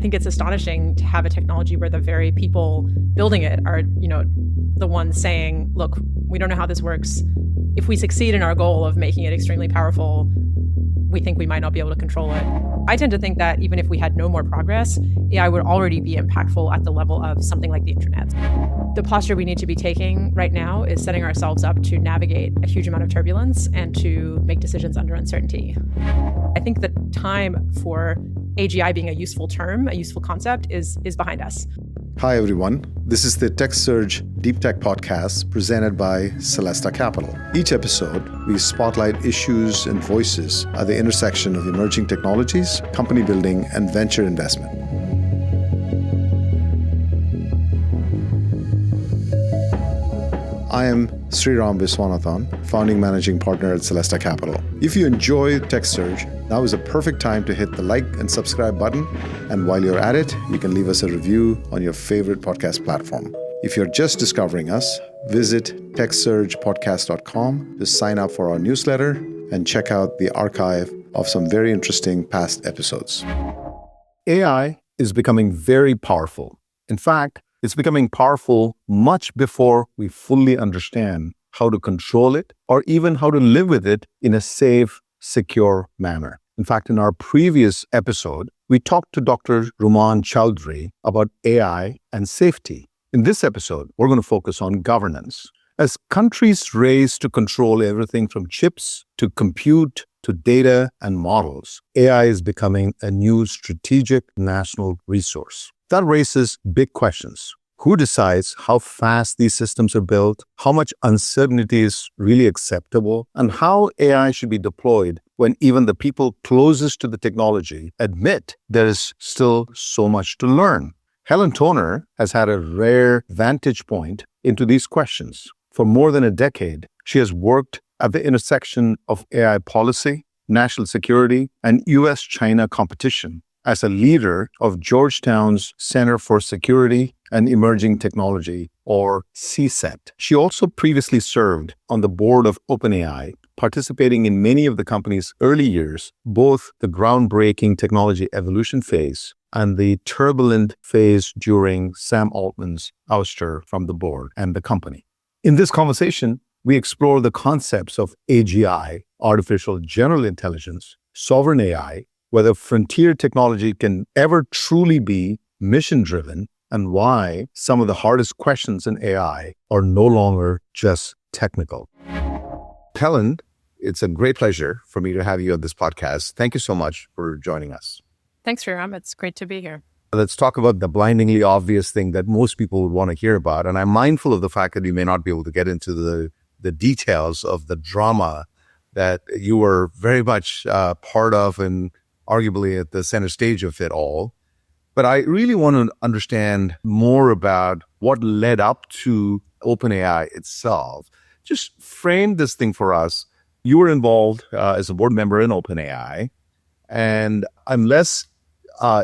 think it's astonishing to have a technology where the very people building it are, the ones saying, look, we don't know how this works. If we succeed in our goal of making it extremely powerful, we think we might not be able to control it. I tend to think that even if we had no more progress, AI would already be impactful at the level of something like the internet. The posture we need to be taking right now is setting ourselves up to navigate a huge amount of turbulence and to make decisions under uncertainty. I think the time for AGI being a useful term, a useful concept, is behind us. Hi, everyone. This is the TechSurge Deep Tech Podcast presented by Celesta Capital. Each episode, we spotlight issues and voices at the intersection of emerging technologies, company building, and venture investment. I am Sriram Viswanathan, founding managing partner at Celesta Capital. If you enjoy TechSurge, now is a perfect time to hit the like and subscribe button. And while you're at it, you can leave us a review on your favorite podcast platform. If you're just discovering us, visit techsurgepodcast.com to sign up for our newsletter and check out the archive of some very interesting past episodes. AI is becoming very powerful. In fact, it's becoming powerful much before we fully understand how to control it or even how to live with it in a safe, secure manner. In fact, in our previous episode, we talked to Dr. Ruman Chowdhury about AI and safety. In this episode, we're going to focus on governance. As countries race to control everything from chips to compute to data and models, AI is becoming a new strategic national resource. That raises big questions. Who decides how fast these systems are built, how much uncertainty is really acceptable, and how AI should be deployed when even the people closest to the technology admit there is still so much to learn? Helen Toner has had a rare vantage point into these questions. For more than a decade, she has worked at the intersection of AI policy, national security, and US-China competition as a leader of Georgetown's Center for Security and Emerging Technology, or CSET. She also previously served on the board of OpenAI, participating in many of the company's early years, both the groundbreaking technology evolution phase and the turbulent phase during Sam Altman's ouster from the board and the company. In this conversation, we explore the concepts of AGI, artificial general intelligence, sovereign AI, whether frontier technology can ever truly be mission-driven, and why some of the hardest questions in AI are no longer just technical. Helen, it's a great pleasure for me to have you on this podcast. Thank you so much for joining us. Thanks, Sriram. It's great to be here. Let's talk about the blindingly obvious thing that most people would want to hear about. And I'm mindful of the fact that you may not be able to get into the details of the drama that you were very much part of and arguably at the center stage of it all. But I really want to understand more about what led up to OpenAI itself. Just frame this thing for us. You were involved as a board member in OpenAI, and I'm less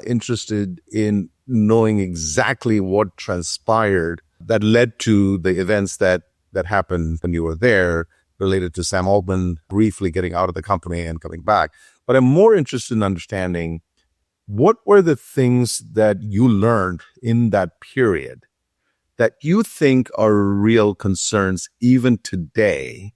interested in knowing exactly what transpired that led to the events that happened when you were there, related to Sam Altman briefly getting out of the company and coming back. But I'm more interested in understanding what were the things that you learned in that period that you think are real concerns even today,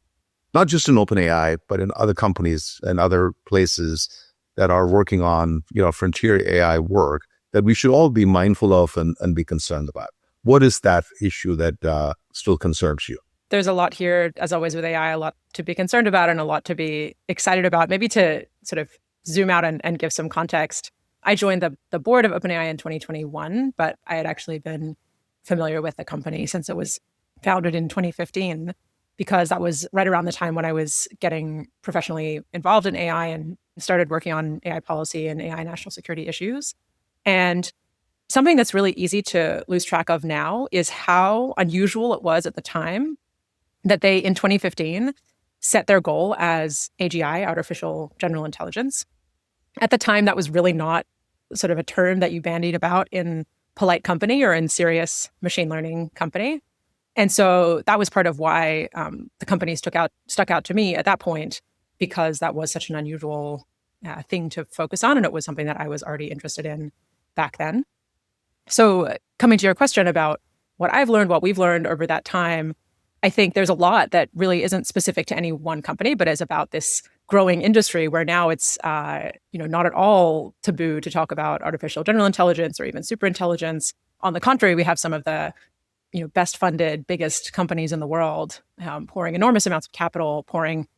not just in OpenAI, but in other companies and other places that are working on, frontier AI work that we should all be mindful of and be concerned about? What is that issue that still concerns you? There's a lot here, as always with AI, a lot to be concerned about and a lot to be excited about. Maybe to sort of zoom out and give some context. I joined the board of OpenAI in 2021, but I had actually been familiar with the company since it was founded in 2015, because that was right around the time when I was getting professionally involved in AI and started working on AI policy and AI national security issues. And something that's really easy to lose track of now is how unusual it was at the time that they, in 2015, set their goal as AGI, artificial general intelligence. At the time, that was really not sort of a term that you bandied about in polite company or in serious machine learning company. And so that was part of why the company stuck out to me at that point, because that was such an unusual thing to focus on. And it was something that I was already interested in back then. So coming to your question about what I've learned, what we've learned over that time, I think there's a lot that really isn't specific to any one company, but is about this growing industry where now it's not at all taboo to talk about artificial general intelligence or even superintelligence. On the contrary, we have some of the best funded, biggest companies in the world pouring enormous amounts of capital, pouring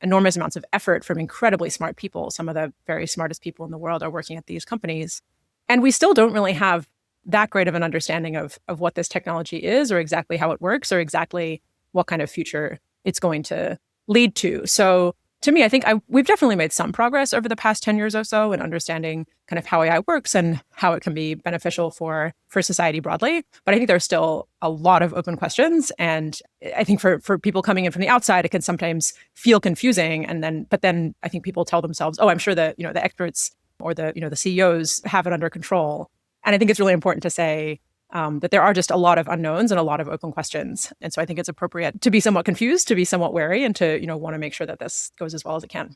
enormous amounts of effort from incredibly smart people. Some of the very smartest people in the world are working at these companies. And we still don't really have that great of an understanding of what this technology is, or exactly how it works, or exactly what kind of future it's going to lead to. So to me, I think we've definitely made some progress over the past 10 years or so in understanding kind of how AI works and how it can be beneficial for society broadly. But I think there's still a lot of open questions. And I think for people coming in from the outside, it can sometimes feel confusing. But then I think people tell themselves, oh, I'm sure that, the experts or the CEOs have it under control. And I think it's really important to say that there are just a lot of unknowns and a lot of open questions. And so I think it's appropriate to be somewhat confused, to be somewhat wary, and to, want to make sure that this goes as well as it can.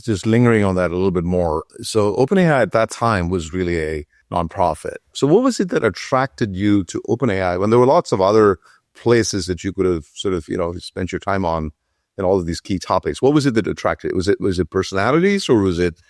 Just lingering on that a little bit more. So OpenAI at that time was really a nonprofit. So what was it that attracted you to OpenAI when there were lots of other places that you could have sort of, spent your time on in all of these key topics? What was it that attracted? Was it personalities, or was it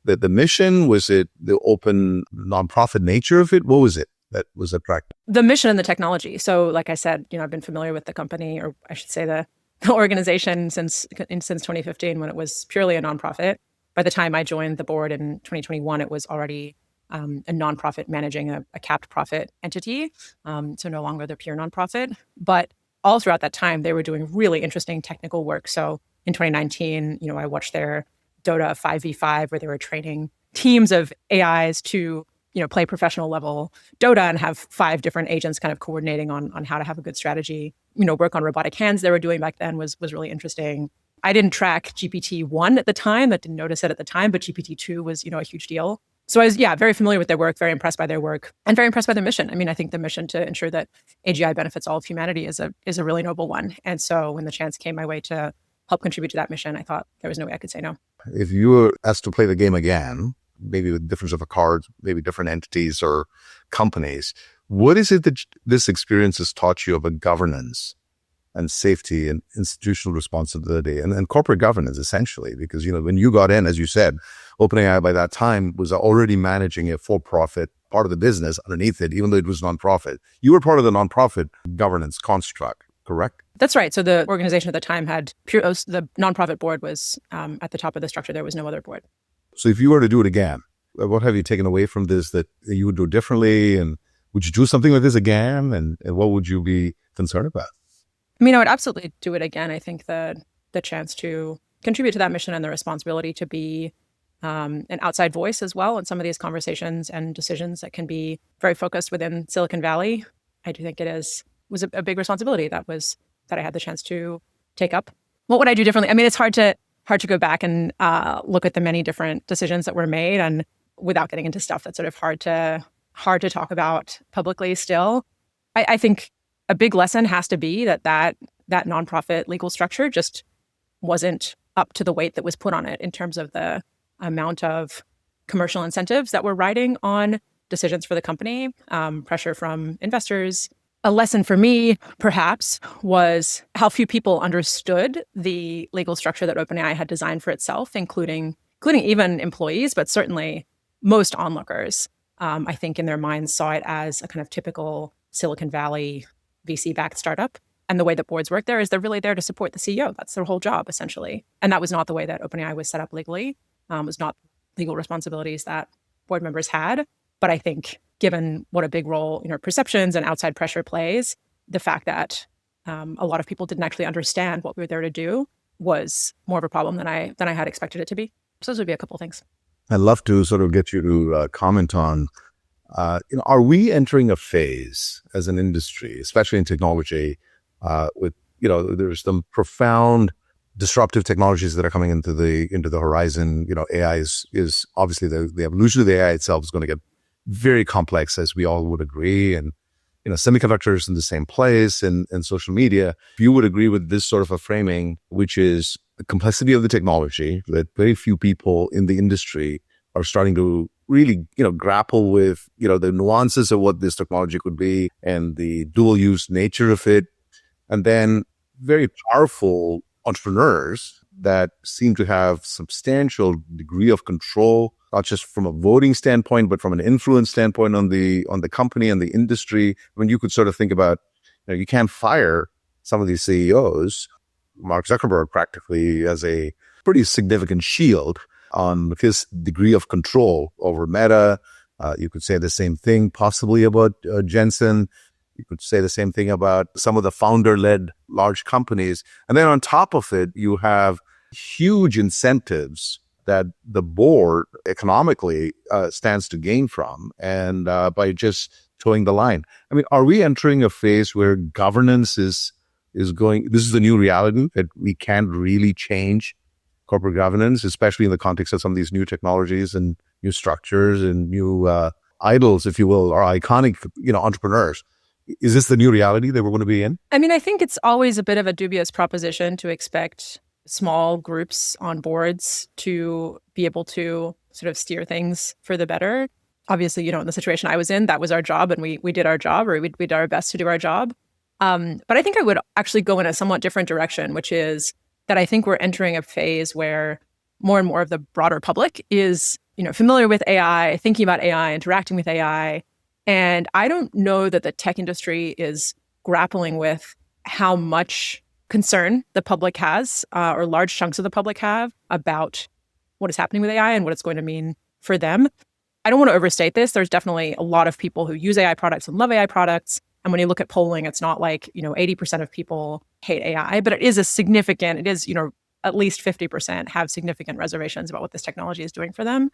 the mission? Was it the open nonprofit nature of it? What was it that was attractive? The mission and the technology. So like I said, I've been familiar with the company, or I should say the organization since 2015, when it was purely a nonprofit. By the time I joined the board in 2021, it was already a nonprofit managing a capped profit entity. So no longer the pure nonprofit. But all throughout that time, they were doing really interesting technical work. So in 2019, I watched their Dota 5v5, where they were training teams of AIs to play professional level Dota and have 5 different agents kind of coordinating on how to have a good strategy. Work on robotic hands they were doing back then was really interesting. I didn't track GPT-1 at the time. I didn't notice it at the time, but GPT-2 was, a huge deal. So I was, very familiar with their work, very impressed by their work, and very impressed by their mission. I mean, I think the mission to ensure that AGI benefits all of humanity is a really noble one. And so when the chance came my way to help contribute to that mission, I thought there was no way I could say no. If you were asked to play the game again, maybe with difference of a card, maybe different entities or companies, what is it that this experience has taught you about governance and safety and institutional responsibility and corporate governance, essentially? Because, when you got in, as you said, OpenAI by that time was already managing a for-profit part of the business underneath it, even though it was nonprofit. You were part of the nonprofit governance construct, correct? That's right. So the organization at the time the nonprofit board was at the top of the structure. There was no other board. So if you were to do it again, what have you taken away from this that you would do differently? And would you do something like this again? And what would you be concerned about? I mean, I would absolutely do it again. I think the chance to contribute to that mission and the responsibility to be an outside voice as well in some of these conversations and decisions that can be very focused within Silicon Valley, I do think was a big responsibility that I had the chance to take up. What would I do differently? I mean, it's hard to go back and look at the many different decisions that were made, and without getting into stuff that's sort of hard to talk about publicly still. I think a big lesson has to be that nonprofit legal structure just wasn't up to the weight that was put on it in terms of the amount of commercial incentives that were riding on decisions for the company, pressure from investors. A lesson for me, perhaps, was how few people understood the legal structure that OpenAI had designed for itself, including even employees, but certainly most onlookers. I think in their minds saw it as a kind of typical Silicon Valley VC-backed startup. And the way that boards work there is they're really there to support the CEO. That's their whole job, essentially. And that was not the way that OpenAI was set up legally. It was not legal responsibilities that board members had. But I think given what a big role, perceptions and outside pressure plays, the fact that a lot of people didn't actually understand what we were there to do was more of a problem than I had expected it to be. So those would be a couple of things. I'd love to sort of get you to comment on, are we entering a phase as an industry, especially in technology, with, there's some profound disruptive technologies that are coming into the horizon. AI is obviously the evolution of the AI itself is going to get very complex, as we all would agree. And, semiconductors in the same place and social media. If you would agree with this sort of a framing, which is the complexity of the technology, that very few people in the industry are starting to really, grapple with, the nuances of what this technology could be and the dual use nature of it. And then very powerful entrepreneurs that seem to have substantial degree of control, not just from a voting standpoint, but from an influence standpoint on the company and the industry. When you could sort of think about, you can't fire some of these CEOs. Mark Zuckerberg practically has a pretty significant shield on his degree of control over Meta. You could say the same thing possibly about Jensen. You could say the same thing about some of the founder-led large companies. And then on top of it, you have huge incentives that the board economically stands to gain from, and by just towing the line. I mean, are we entering a phase where governance is going, this is the new reality, that we can't really change corporate governance, especially in the context of some of these new technologies and new structures and new idols, if you will, or iconic, entrepreneurs? Is this the new reality that we're going to be in? I mean, I think it's always a bit of a dubious proposition to expect small groups on boards to be able to sort of steer things for the better. Obviously, in the situation I was in, that was our job, and we did our job, or we did our best to do our job. But I think I would actually go in a somewhat different direction, which is that I think we're entering a phase where more and more of the broader public is, familiar with AI, thinking about AI, interacting with AI. And I don't know that the tech industry is grappling with how much concern the public has, or large chunks of the public have, about what is happening with AI and what it's going to mean for them. I don't want to overstate this. There's definitely a lot of people who use AI products and love AI products. And when you look at polling, it's not like, 80% of people hate AI, but it is at least 50% have significant reservations about what this technology is doing for them.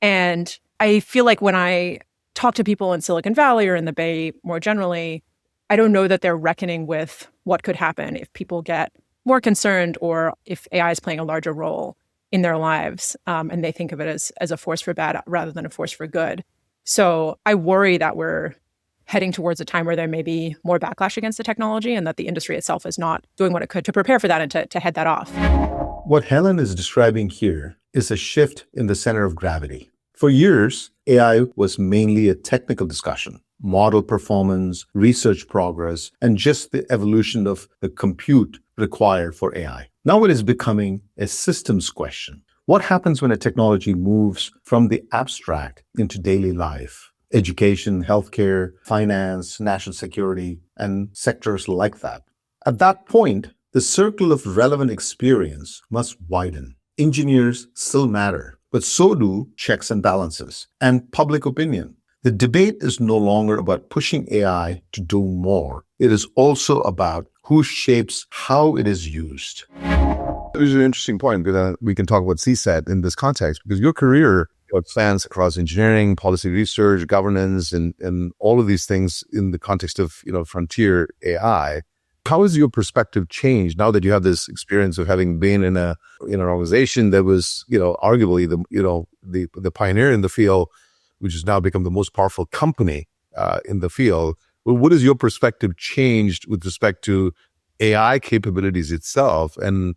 And I feel like when I talk to people in Silicon Valley or in the Bay more generally, I don't know that they're reckoning with what could happen if people get more concerned, or if AI is playing a larger role in their lives, and they think of it as a force for bad rather than a force for good. So I worry that we're heading towards a time where there may be more backlash against the technology, and that the industry itself is not doing what it could to prepare for that and to head that off. What Helen is describing here is a shift in the center of gravity. For years, AI was mainly a technical discussion, model performance, research progress, and just the evolution of the compute required for AI. Now it is becoming a systems question. What happens when a technology moves from the abstract into daily life? Education, healthcare, finance, national security, and sectors like that. At that point, the circle of relevant experience must widen. Engineers still matter, but so do checks and balances and public opinion. The debate is no longer about pushing AI to do more. It is also about who shapes how it is used. This is an interesting point, because we can talk about CSET in this context, because your career spans across engineering, policy research, governance, and all of these things in the context of, frontier AI. How has your perspective changed now that you have this experience of having been in an organization that was, arguably the pioneer in the field, which has now become the most powerful company in the field? Well, what has your perspective changed with respect to AI capabilities itself, and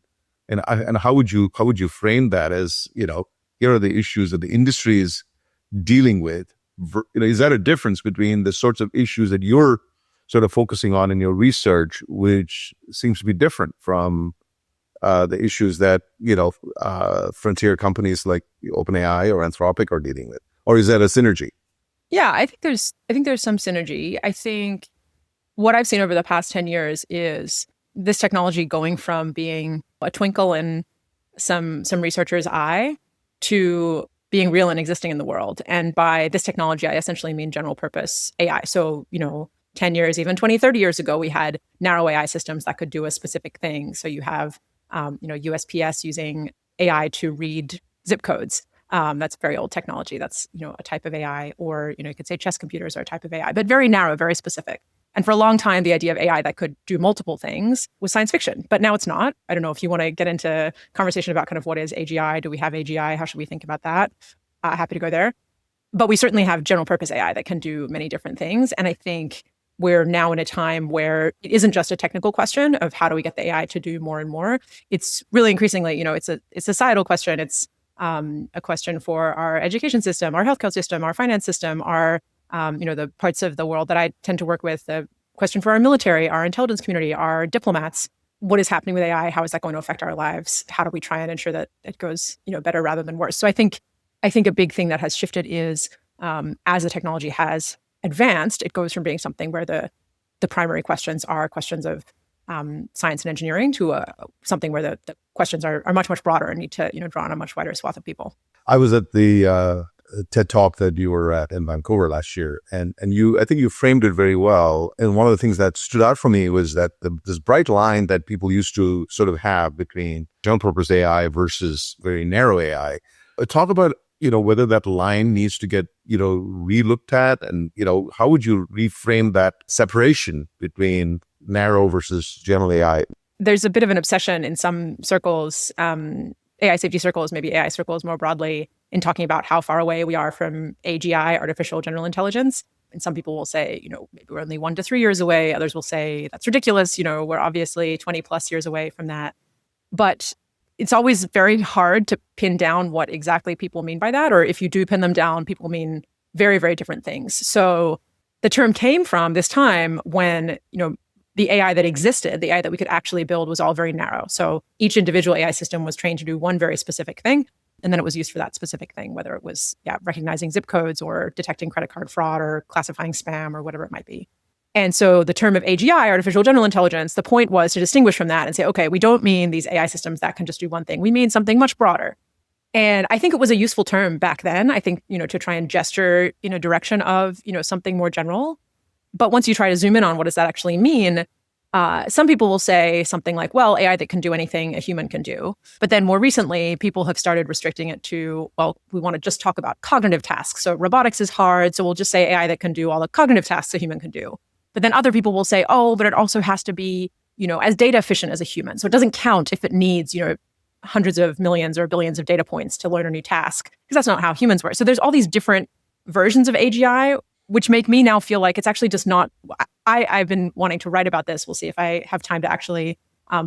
how would you frame that as, here are the issues that the industry is dealing with? Is that a difference between the sorts of issues that you're sort of focusing on in your research, which seems to be different from the issues that, frontier companies like OpenAI or Anthropic are dealing with? Or is that a synergy? Yeah, I think there's some synergy. I think what I've seen over the past 10 years is this technology going from being a twinkle in some researcher's eye to being real and existing in the world. And by this technology, I essentially mean general purpose AI. So, 10 years, even 20, 30 years ago, we had narrow AI systems that could do a specific thing. So you have, USPS using AI to read zip codes. That's very old technology. That's, a type of AI. Or, you could say chess computers are a type of AI, but very narrow, very specific. And for a long time, the idea of AI that could do multiple things was science fiction, but now it's not. I don't know if you want to get into conversation about kind of what is AGI. Do we have AGI? How should we think about that? Happy to go there. But we certainly have general purpose AI that can do many different things. And I think we're now in a time where it isn't just a technical question of how do we get the AI to do more and more. It's really increasingly, it's a societal question. It's a question for our education system, our healthcare system, our finance system, our the parts of the world that I tend to work with, the question for our military, our intelligence community, our diplomats. What is happening with AI? How is that going to affect our lives? How do we try and ensure that it goes, better rather than worse? So I think a big thing that has shifted is as the technology has advanced, it goes from being something where the primary questions are questions of science and engineering to something where the questions are much, much broader and need to draw on a much wider swath of people. I was at the TED Talk that you were at in Vancouver last year, and I think you framed it very well. And one of the things that stood out for me was that this bright line that people used to sort of have between general purpose AI versus very narrow AI. Talk about whether that line needs to get relooked at, and how would you reframe that separation between narrow versus general AI? There's a bit of an obsession in some circles, AI safety circles, maybe AI circles more broadly, in talking about how far away we are from AGI, artificial general intelligence. And some people will say, maybe we're only 1 to 3 years away. Others will say that's ridiculous. We're obviously 20 plus years away from that. But it's always very hard to pin down what exactly people mean by that. Or if you do pin them down, people mean very, very different things. So the term came from this time when, the AI that existed, the AI that we could actually build was all very narrow. So each individual AI system was trained to do one very specific thing. And then it was used for that specific thing, whether it was recognizing zip codes or detecting credit card fraud or classifying spam or whatever it might be. And so the term of AGI, artificial general intelligence, the point was to distinguish from that and say, okay, we don't mean these AI systems that can just do one thing. We mean something much broader. And I think it was a useful term back then, I think, to try and gesture in a direction of, something more general. But once you try to zoom in on what does that actually mean, some people will say something like, well, AI that can do anything a human can do. But then more recently, people have started restricting it to, well, we want to just talk about cognitive tasks. So robotics is hard, so we'll just say AI that can do all the cognitive tasks a human can do. But then other people will say, oh, but it also has to be, as data efficient as a human. So it doesn't count if it needs, hundreds of millions or billions of data points to learn a new task, because that's not how humans work. So there's all these different versions of AGI, which make me now feel like it's actually just not, I've been wanting to write about this. We'll see if I have time to actually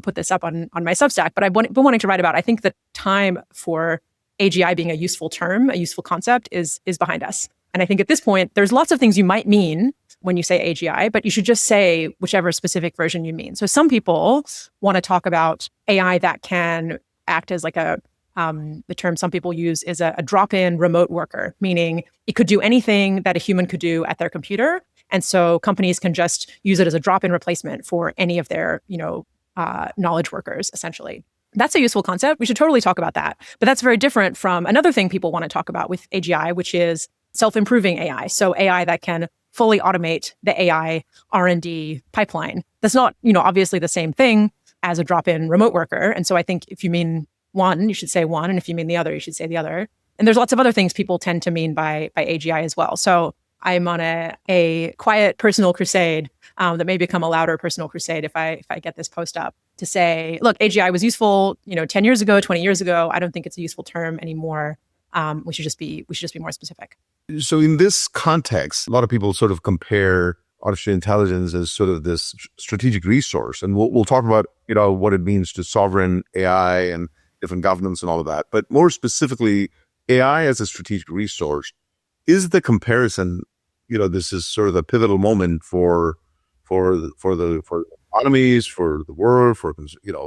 put this up on my Substack, but I've been wanting to write about, I think the time for AGI being a useful term, a useful concept is behind us. And I think at this point, there's lots of things you might mean when you say AGI, but you should just say whichever specific version you mean. So some people want to talk about AI that can act as like the term some people use is a drop-in remote worker, meaning it could do anything that a human could do at their computer. And so companies can just use it as a drop-in replacement for any of their, knowledge workers, essentially. That's a useful concept. We should totally talk about that. But that's very different from another thing people want to talk about with AGI, which is self-improving AI. So AI that can fully automate the AI R&D pipeline. That's not, obviously the same thing as a drop-in remote worker. And so I think if you mean one, you should say one. And if you mean the other, you should say the other. And there's lots of other things people tend to mean by AGI as well. So I'm on a quiet personal crusade that may become a louder personal crusade if I get this post up to say, look, AGI was useful, 10 years ago, 20 years ago. I don't think it's a useful term anymore. We should just be more specific. So in this context, a lot of people sort of compare artificial intelligence as sort of this strategic resource. And we'll talk about, what it means to sovereign AI and different governance and all of that. But more specifically, AI as a strategic resource, is the comparison, this is sort of the pivotal moment for economies, for the world, for,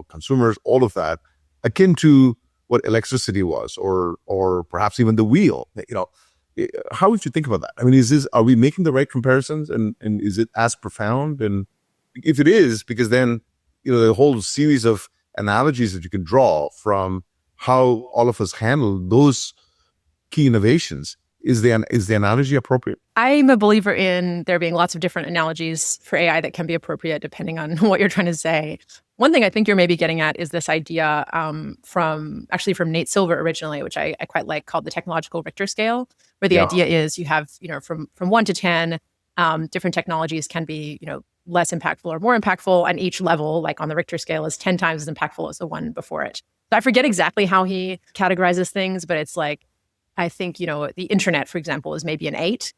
consumers, all of that, akin to what electricity was, or perhaps even the wheel, how would you think about that? I mean, are we making the right comparisons, and is it as profound? And if it is, because then, the whole series of analogies that you can draw from how all of us handle those key innovations, is the analogy appropriate? I'm a believer in there being lots of different analogies for AI that can be appropriate depending on what you're trying to say. One thing I think you're maybe getting at is this idea from Nate Silver originally, which I quite like, called the technological Richter scale, where the idea is you have, from 1 to 10, different technologies can be, less impactful or more impactful, and each level, like on the Richter scale, is 10 times as impactful as the one before it. So I forget exactly how he categorizes things, but it's like, I think, the internet, for example, is maybe an 8,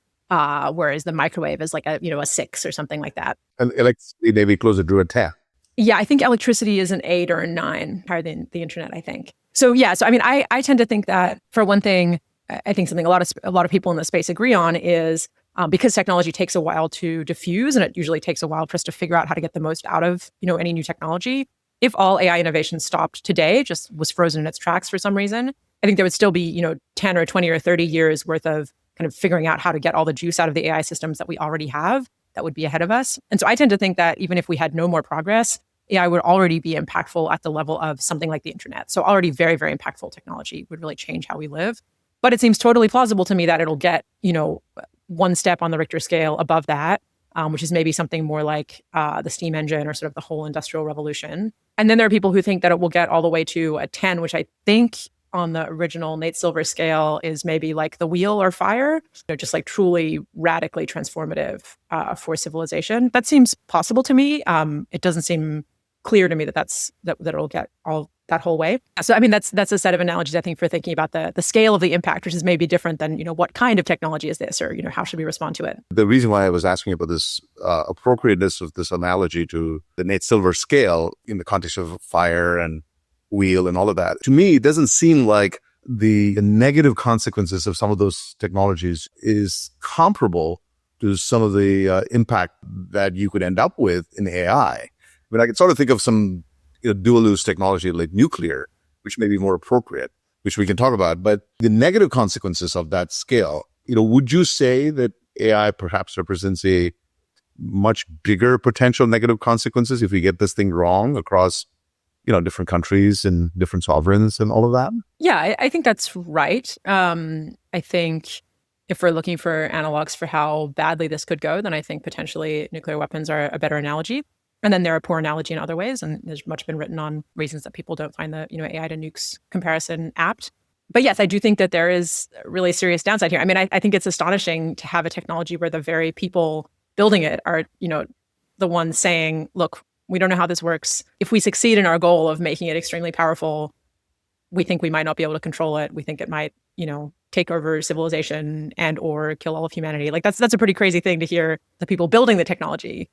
whereas the microwave is like a 6 or something like that. And electricity maybe closer to a 10. Yeah, I think electricity is an 8 or a 9, higher than the internet, I think. So yeah, so I mean, I tend to think that, for one thing, I think something a lot of people in the space agree on is because technology takes a while to diffuse, and it usually takes a while for us to figure out how to get the most out of any new technology. If all AI innovation stopped today, just was frozen in its tracks for some reason, I think there would still be 10 or 20 or 30 years worth of kind of figuring out how to get all the juice out of the AI systems that we already have that would be ahead of us. And so I tend to think that even if we had no more progress, AI would already be impactful at the level of something like the internet. So already very, very impactful technology would really change how we live. But it seems totally plausible to me that it'll get, one step on the Richter scale above that, which is maybe something more like the steam engine or sort of the whole industrial revolution. And then there are people who think that it will get all the way to a 10, which I think on the original Nate Silver scale is maybe like the wheel or fire, just like truly radically transformative for civilization. That seems possible to me. It doesn't seem clear to me that it'll get all that whole way. So I mean, that's a set of analogies, I think, for thinking about the scale of the impact, which is maybe different than what kind of technology is this, or how should we respond to it. The reason why I was asking about this appropriateness of this analogy to the Nate Silver scale in the context of fire and wheel and all of that, to me, it doesn't seem like the negative consequences of some of those technologies is comparable to some of the impact that you could end up with in AI. I mean, I can sort of think of some dual-use technology like nuclear, which may be more appropriate, which we can talk about. But the negative consequences of that scale, would you say that AI perhaps represents a much bigger potential negative consequences if we get this thing wrong across different countries and different sovereigns and all of that? Yeah, I think that's right. I think if we're looking for analogs for how badly this could go, then I think potentially nuclear weapons are a better analogy. And then they're a poor analogy in other ways. And there's much been written on reasons that people don't find the AI to nukes comparison apt. But yes, I do think that there is a really serious downside here. I mean, I think it's astonishing to have a technology where the very people building it are, the ones saying, look, we don't know how this works. If we succeed in our goal of making it extremely powerful, we think we might not be able to control it. We think it might, take over civilization and or kill all of humanity. Like that's a pretty crazy thing to hear the people building the technology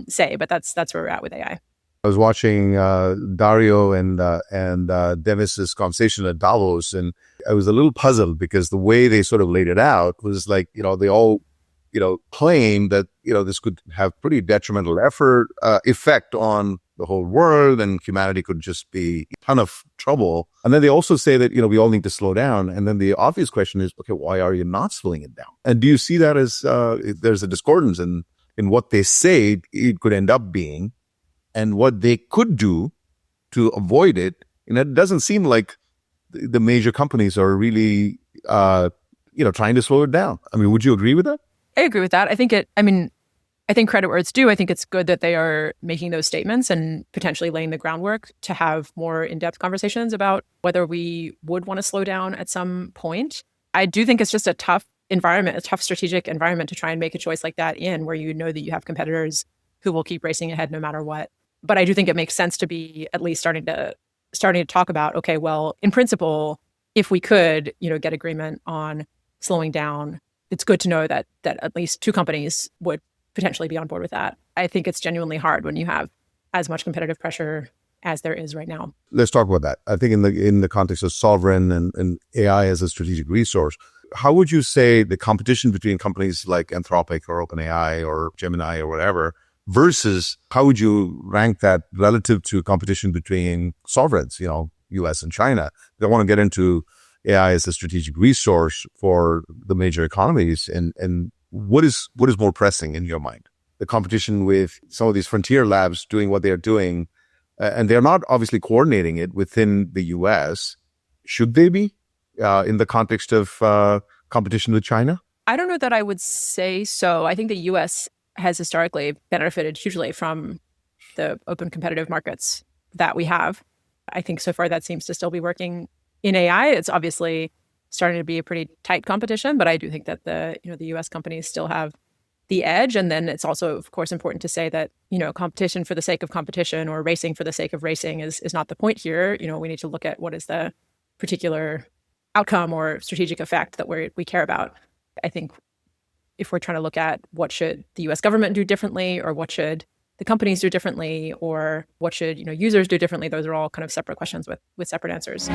say, but that's where we're at with AI. I was watching Dario and Demis's conversation at Davos, and I was a little puzzled because the way they sort of laid it out was like, they all, claim that, this could have pretty detrimental effect on the whole world, and humanity could just be a ton of trouble. And then they also say that, we all need to slow down. And then the obvious question is, okay, why are you not slowing it down? And do you see that as there's a discordance in what they say it could end up being and what they could do to avoid it? And it doesn't seem like the major companies are really, trying to slow it down. I mean, would you agree with that? I agree with that. I think credit where it's due. I think it's good that they are making those statements and potentially laying the groundwork to have more in-depth conversations about whether we would want to slow down at some point. I do think it's just a tough environment, a tough strategic environment to try and make a choice like that in, where that you have competitors who will keep racing ahead no matter what. But I do think it makes sense to be at least starting to talk about, okay, well, in principle, if we could, get agreement on slowing down, it's good to know that at least two companies would potentially be on board with that. I think it's genuinely hard when you have as much competitive pressure as there is right now. Let's talk about that. I think in the context of sovereign and AI as a strategic resource, how would you say the competition between companies like Anthropic or OpenAI or Gemini or whatever versus how would you rank that relative to competition between sovereigns, US and China? They want to get into AI as a strategic resource for the major economies. And what is more pressing in your mind? The competition with some of these frontier labs doing what they're doing, and they're not obviously coordinating it within the US. Should they be in the context of competition with China? I don't know that I would say so. I think the US has historically benefited hugely from the open competitive markets that we have. I think so far that seems to still be working. In AI, it's obviously starting to be a pretty tight competition, but I do think that the US companies still have the edge. And then it's also, of course, important to say that, competition for the sake of competition or racing for the sake of racing is not the point here. We need to look at what is the particular outcome or strategic effect that we care about. I think if we're trying to look at what should the US government do differently or what should the companies do differently, or what should users do differently? Those are all kind of separate questions with separate answers.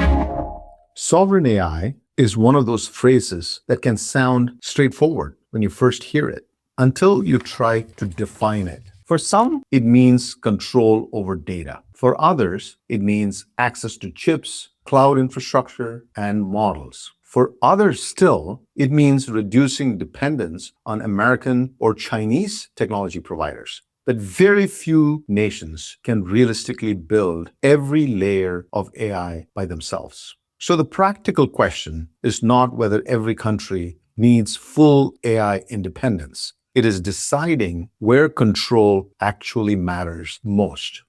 Sovereign AI is one of those phrases that can sound straightforward when you first hear it, until you try to define it. For some, it means control over data. For others, it means access to chips, cloud infrastructure, and models. For others still, it means reducing dependence on American or Chinese technology providers. But very few nations can realistically build every layer of AI by themselves. So the practical question is not whether every country needs full AI independence. It is deciding where control actually matters most.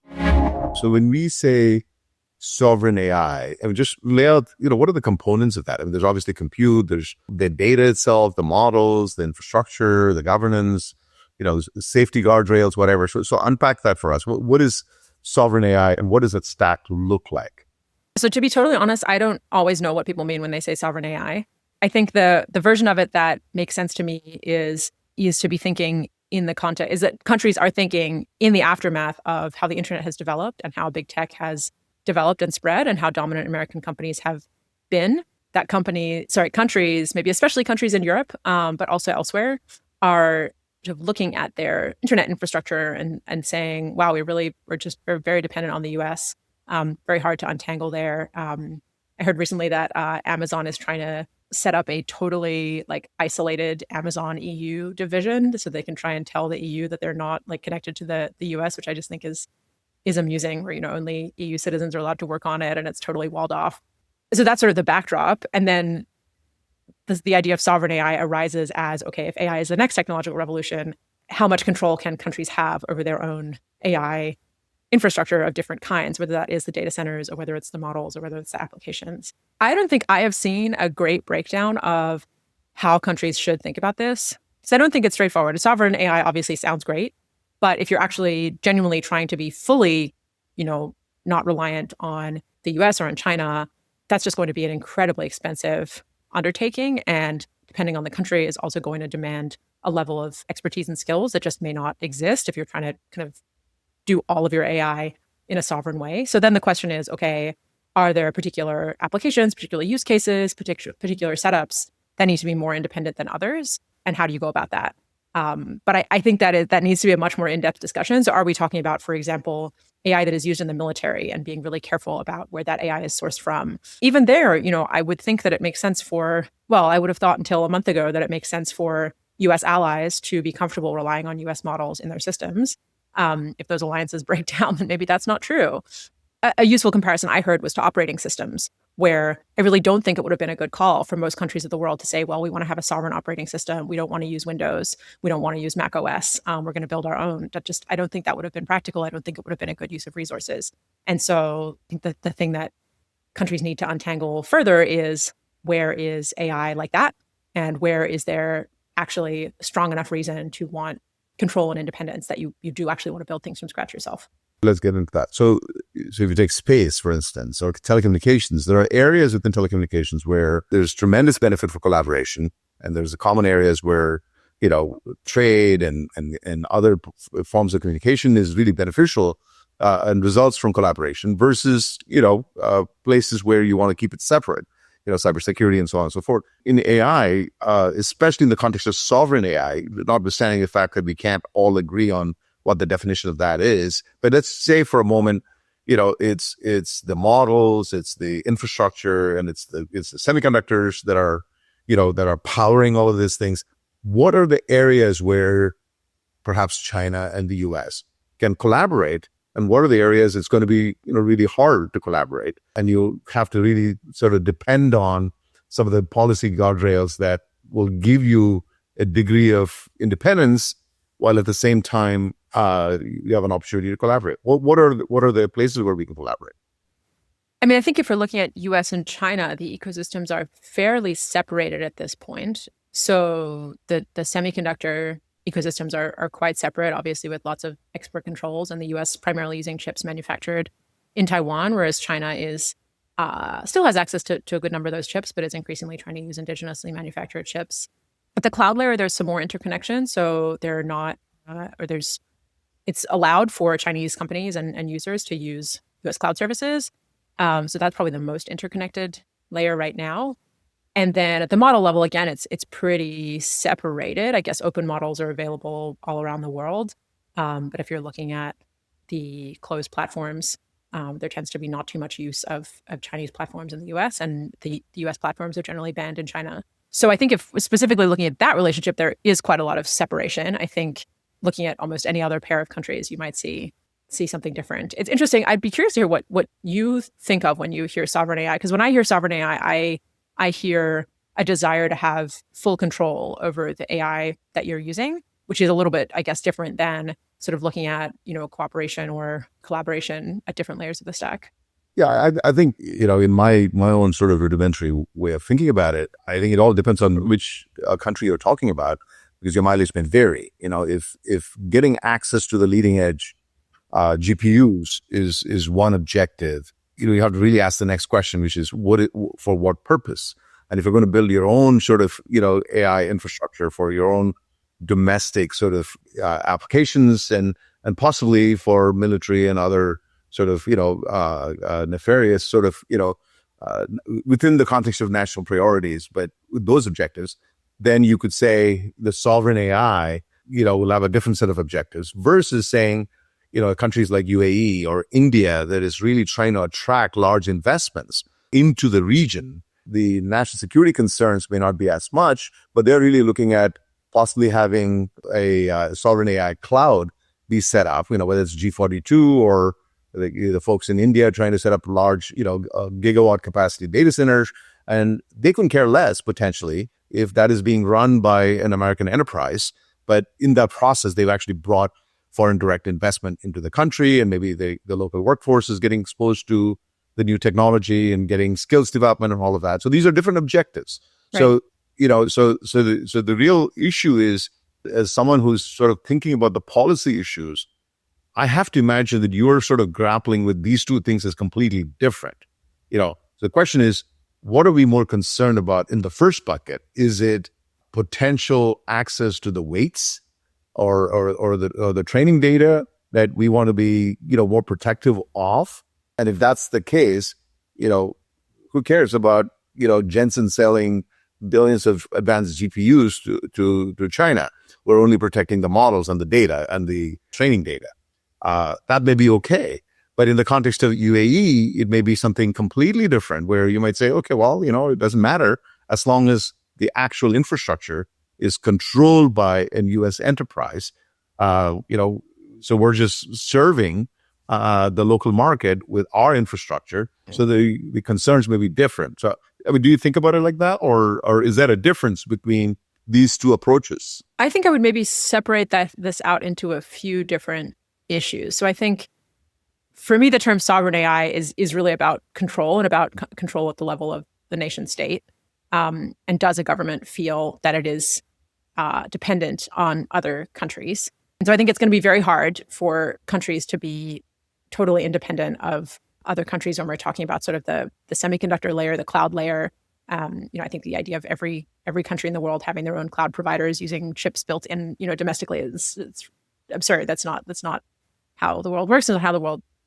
So when we say sovereign AI, and just lay out, what are the components of that? I mean, there's obviously compute, there's the data itself, the models, the infrastructure, the governance, safety guardrails, whatever. So unpack that for us. What is sovereign AI and what does that stack look like? So to be totally honest, I don't always know what people mean when they say sovereign AI. I think the version of it that makes sense to me is to be thinking in the context, is that countries are thinking in the aftermath of how the internet has developed and how big tech has developed and spread and how dominant American companies have been. That countries, maybe especially countries in Europe, but also elsewhere, are sort of looking at their internet infrastructure and saying, wow, we're very dependent on the US. Very hard to untangle there. I heard recently that Amazon is trying to set up a totally isolated Amazon EU division so they can try and tell the EU that they're not connected to the US, which I just think is amusing, where only EU citizens are allowed to work on it and it's totally walled off. So that's sort of the backdrop. And then the idea of sovereign AI arises as, okay, if AI is the next technological revolution, how much control can countries have over their own AI infrastructure of different kinds, whether that is the data centers or whether it's the models or whether it's the applications. I don't think I have seen a great breakdown of how countries should think about this. So I don't think it's straightforward. Sovereign AI obviously sounds great, but if you're actually genuinely trying to be fully, not reliant on the US or on China, that's just going to be an incredibly expensive undertaking. And depending on the country, is also going to demand a level of expertise and skills that just may not exist if you're trying to kind of do all of your AI in a sovereign way. So then the question is, okay, are there particular applications, particular use cases, particular setups that need to be more independent than others? And how do you go about that? But I think that needs to be a much more in-depth discussion. So are we talking about, for example, AI that is used in the military and being really careful about where that AI is sourced from? Even there, I would think that it makes sense I would have thought until a month ago that it makes sense for US allies to be comfortable relying on US models in their systems. If those alliances break down, then maybe that's not true. A useful comparison I heard was to operating systems, where I really don't think it would have been a good call for most countries of the world to say, well, we want to have a sovereign operating system. We don't want to use Windows. We don't want to use Mac OS. We're going to build our own. I don't think that would have been practical. I don't think it would have been a good use of resources. And so I think that the thing that countries need to untangle further is, where is AI like that? And where is there actually strong enough reason to want control and independence that you do actually want to build things from scratch yourself? Let's get into that. So if you take space, for instance, or telecommunications, there are areas within telecommunications where there's tremendous benefit for collaboration. And there's the common areas where, trade and other forms of communication is really beneficial and results from collaboration versus, places where you want to keep it separate, cybersecurity and so on and so forth. In AI, especially in the context of sovereign AI, notwithstanding the fact that we can't all agree on what the definition of that is, but let's say for a moment, it's the models, it's the infrastructure, and it's the semiconductors that are powering all of these things. What are the areas where perhaps China and the US can collaborate? And what are the areas it's going to be, really hard to collaborate? And you'll have to really sort of depend on some of the policy guardrails that will give you a degree of independence, while at the same time, you have an opportunity to collaborate. What are the places where we can collaborate? I mean, I think if we're looking at US and China, the ecosystems are fairly separated at this point. So the semiconductor ecosystems are quite separate, obviously with lots of export controls, and the US primarily using chips manufactured in Taiwan, whereas China is still has access to a good number of those chips, but is increasingly trying to use indigenously manufactured chips. At the cloud layer, there's some more interconnection. So there's it's allowed for Chinese companies and users to use US cloud services. So that's probably the most interconnected layer right now. And then at the model level, again, it's pretty separated. I guess open models are available all around the world. But if you're looking at the closed platforms, there tends to be not too much use of Chinese platforms in the US, and the US platforms are generally banned in China. So I think if specifically looking at that relationship, there is quite a lot of separation. I think looking at almost any other pair of countries, you might see something different. It's interesting. I'd be curious to hear what you think of when you hear sovereign AI, because when I hear sovereign AI, I hear a desire to have full control over the AI that you're using, which is a little bit, I guess, different than sort of looking at, cooperation or collaboration at different layers of the stack. Yeah, I think, in my own sort of rudimentary way of thinking about it, I think it all depends on which country you're talking about, because your mileage may vary. If getting access to the leading edge GPUs is one objective, you have to really ask the next question, which is for what purpose? And if you're going to build your own sort of, AI infrastructure for your own domestic sort of applications and possibly for military and other sort of, nefarious sort of, within the context of national priorities, but with those objectives, then you could say the sovereign AI, will have a different set of objectives versus saying, countries like UAE or India that is really trying to attract large investments into the region. The national security concerns may not be as much, but they're really looking at possibly having a sovereign AI cloud be set up, whether it's G42 or the folks in India trying to set up large, gigawatt capacity data centers. And they couldn't care less, potentially, if that is being run by an American enterprise. But in that process, they've actually brought foreign direct investment into the country, and maybe the local workforce is getting exposed to the new technology and getting skills development and all of that. So these are different objectives. Right. So, the real issue is, as someone who's sort of thinking about the policy issues, I have to imagine that you're sort of grappling with these two things as completely different. So the question is, what are we more concerned about in the first bucket? Is it potential access to the weights or the training data that we want to be, more protective of? And if that's the case, who cares about, Jensen selling billions of advanced GPUs to China? We're only protecting the models and the data and the training data. That may be okay. But in the context of UAE, it may be something completely different, where you might say, okay, well, it doesn't matter as long as the actual infrastructure is controlled by a U.S. enterprise. So we're just serving the local market with our infrastructure. So the concerns may be different. So, do you think about it like that? Or is that a difference between these two approaches? I think I would maybe separate this out into a few different issues. So I think for me, the term sovereign AI is really about control and about control at the level of the nation state. And does a government feel that it is dependent on other countries? And so I think it's going to be very hard for countries to be totally independent of other countries when we're talking about sort of the semiconductor layer, the cloud layer. I think the idea of every country in the world having their own cloud providers using chips built in, domestically it's absurd. That's not how the world works, and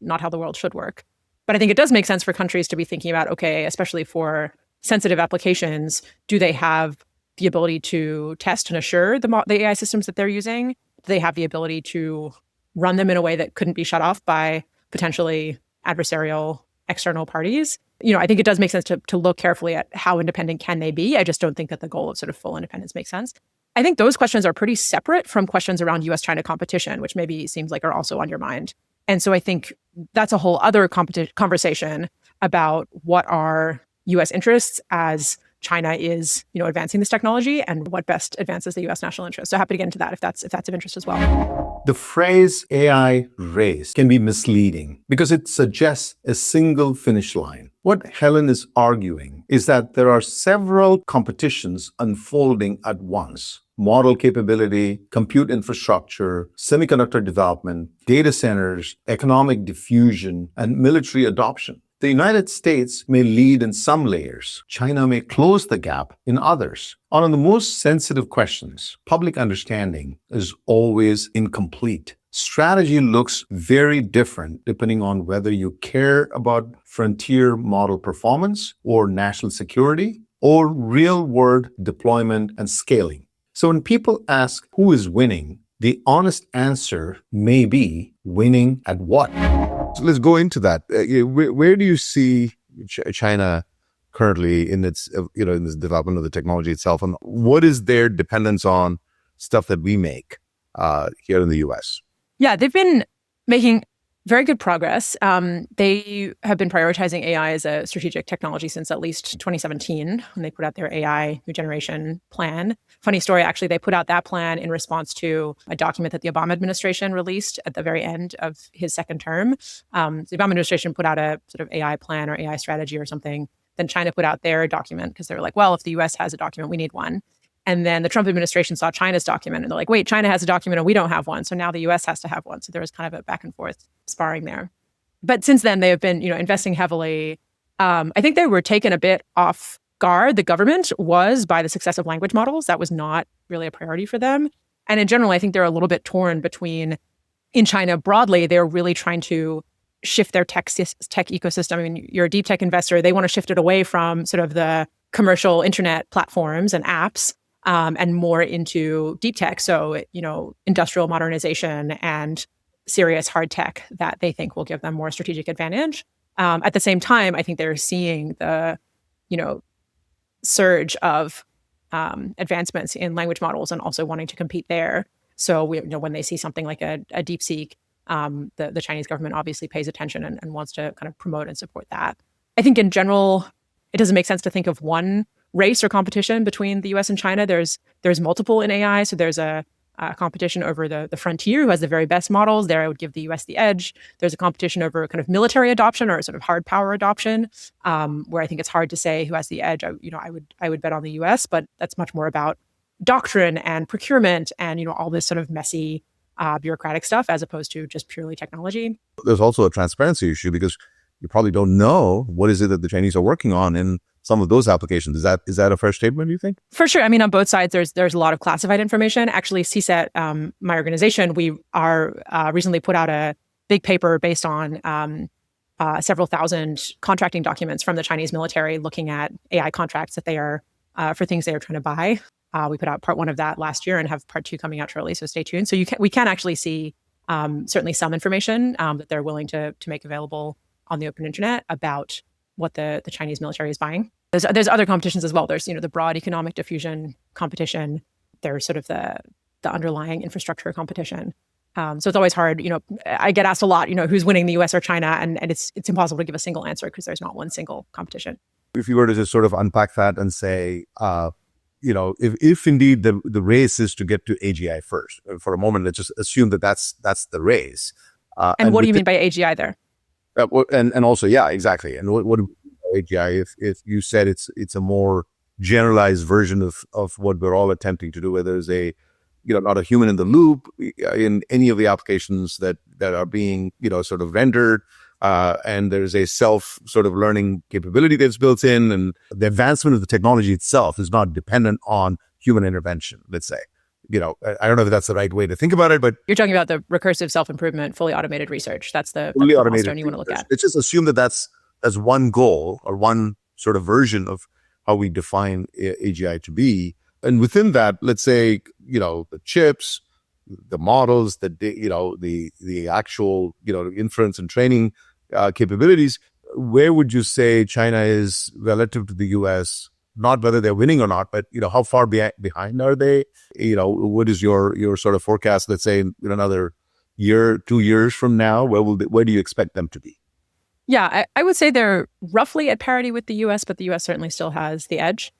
not how the world should work. But I think it does make sense for countries to be thinking about, okay, especially for sensitive applications, do they have the ability to test and assure the AI systems that they're using? Do they have the ability to run them in a way that couldn't be shut off by potentially adversarial external parties? I think it does make sense to look carefully at how independent can they be. I just don't think that the goal of sort of full independence makes sense. I think those questions are pretty separate from questions around US-China competition, which maybe seems like are also on your mind. And so I think that's a whole other conversation about what are US interests as China is, advancing this technology, and what best advances the US national interest. So happy to get into that if that's of interest as well. The phrase AI race can be misleading because it suggests a single finish line. What Helen is arguing is that there are several competitions unfolding at once: model capability, compute infrastructure, semiconductor development, data centers, economic diffusion, and military adoption. The United States may lead in some layers. China may close the gap in others. On the most sensitive questions, public understanding is always incomplete. strategy looks very different depending on whether you care about frontier model performance or national security or real-world deployment and scaling. So when people ask who is winning, the honest answer may be winning at what? So let's go into that. Where do you see China currently in its, in this development of the technology itself, and what is their dependence on stuff that we make here in the U.S.? Yeah, they've been making very good progress. They have been prioritizing AI as a strategic technology since at least 2017 when they put out their AI New Generation plan. Funny story, actually, they put out that plan in response to a document that the Obama administration released at the very end of his second term. The Obama administration put out a sort of AI plan or AI strategy or something. Then China put out their document because they were like, well, if the US has a document, we need one. And then the Trump administration saw China's document and they're like, wait, China has a document and we don't have one. So now the US has to have one. So there was kind of a back and forth sparring there. But since then, they have been, investing heavily. I think they were taken a bit off guard. The government was by the success of language models. That was not really a priority for them. And in general, I think they're a little bit torn between, in China broadly, they're really trying to shift their tech ecosystem. I mean, you're a deep tech investor. They want to shift it away from sort of the commercial internet platforms and apps and more into deep tech. So, industrial modernization and serious hard tech that they think will give them more strategic advantage. At the same time, I think they're seeing the, surge of advancements in language models and also wanting to compete there. So, when they see something like a DeepSeek, the Chinese government obviously pays attention and wants to kind of promote and support that. I think in general, it doesn't make sense to think of one race or competition between the US and China. There's multiple in AI. So there's a competition over the frontier, who has the very best models. There I would give the US the edge. There's a competition over kind of military adoption or sort of hard power adoption, where I think it's hard to say who has the edge. I would bet on the US, but that's much more about doctrine and procurement and all this sort of messy bureaucratic stuff as opposed to just purely technology. There's also a transparency issue because you probably don't know what is it that the Chinese are working on in some of those applications. Is that a fair statement, do you think? For sure. I mean, on both sides, there's a lot of classified information. Actually, CSET, my organization, we are recently put out a big paper based on several thousand contracting documents from the Chinese military looking at AI contracts that they are for things they are trying to buy. We put out part one of that last year and have part two coming out shortly, so stay tuned. So we can actually see certainly some information that they're willing to make available on the open internet about what the Chinese military is buying. There's other competitions as well. There's the broad economic diffusion competition. There's sort of the underlying infrastructure competition. So it's always hard. I get asked a lot. Who's winning, the U.S. or China, and it's impossible to give a single answer because there's not one single competition. If you were to just sort of unpack that and say, if indeed the race is to get to AGI first, for a moment, let's just assume that's the race. And what do you mean by AGI there? And also, yeah, exactly. And what AGI, if you said it's a more generalized version of what we're all attempting to do, where there's not a human in the loop in any of the applications that are being, sort of rendered, and there's a self sort of learning capability that's built in, and the advancement of the technology itself is not dependent on human intervention, let's say. I don't know if that's the right way to think about it, but you're talking about the recursive self-improvement, fully automated research. That's the milestone you want to look at. Let's just assume that's one goal or one sort of version of how we define AGI to be. And within that, let's say, the chips, the models, the actual, inference and training capabilities, where would you say China is relative to the US? Not whether they're winning or not, but how far behind are they? What is your sort of forecast? Let's say in another year, 2 years from now, where do you expect them to be? Yeah, I would say they're roughly at parity with the US, but the US certainly still has the edge.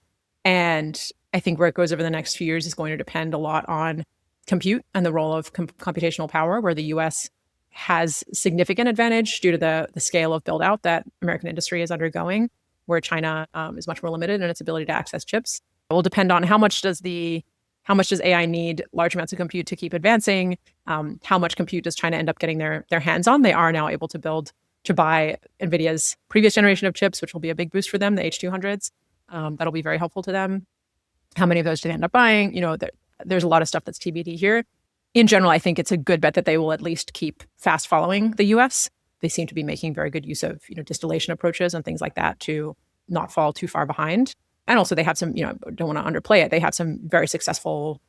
And I think where it goes over the next few years is going to depend a lot on compute and the role of computational power, where the US has significant advantage due to the scale of build out that American industry is undergoing, where China is much more limited in its ability to access chips. It will depend on how much does AI need large amounts of compute to keep advancing? How much compute does China end up getting their hands on? They are now able to buy NVIDIA's previous generation of chips, which will be a big boost for them, the H200s. That'll be very helpful to them. How many of those do they end up buying? There's a lot of stuff that's TBD here. in general, I think it's a good bet that they will at least keep fast following the US. They seem to be making very good use of, distillation approaches and things like that to not fall too far behind. And also they have some, don't want to underplay it. They have some very successful,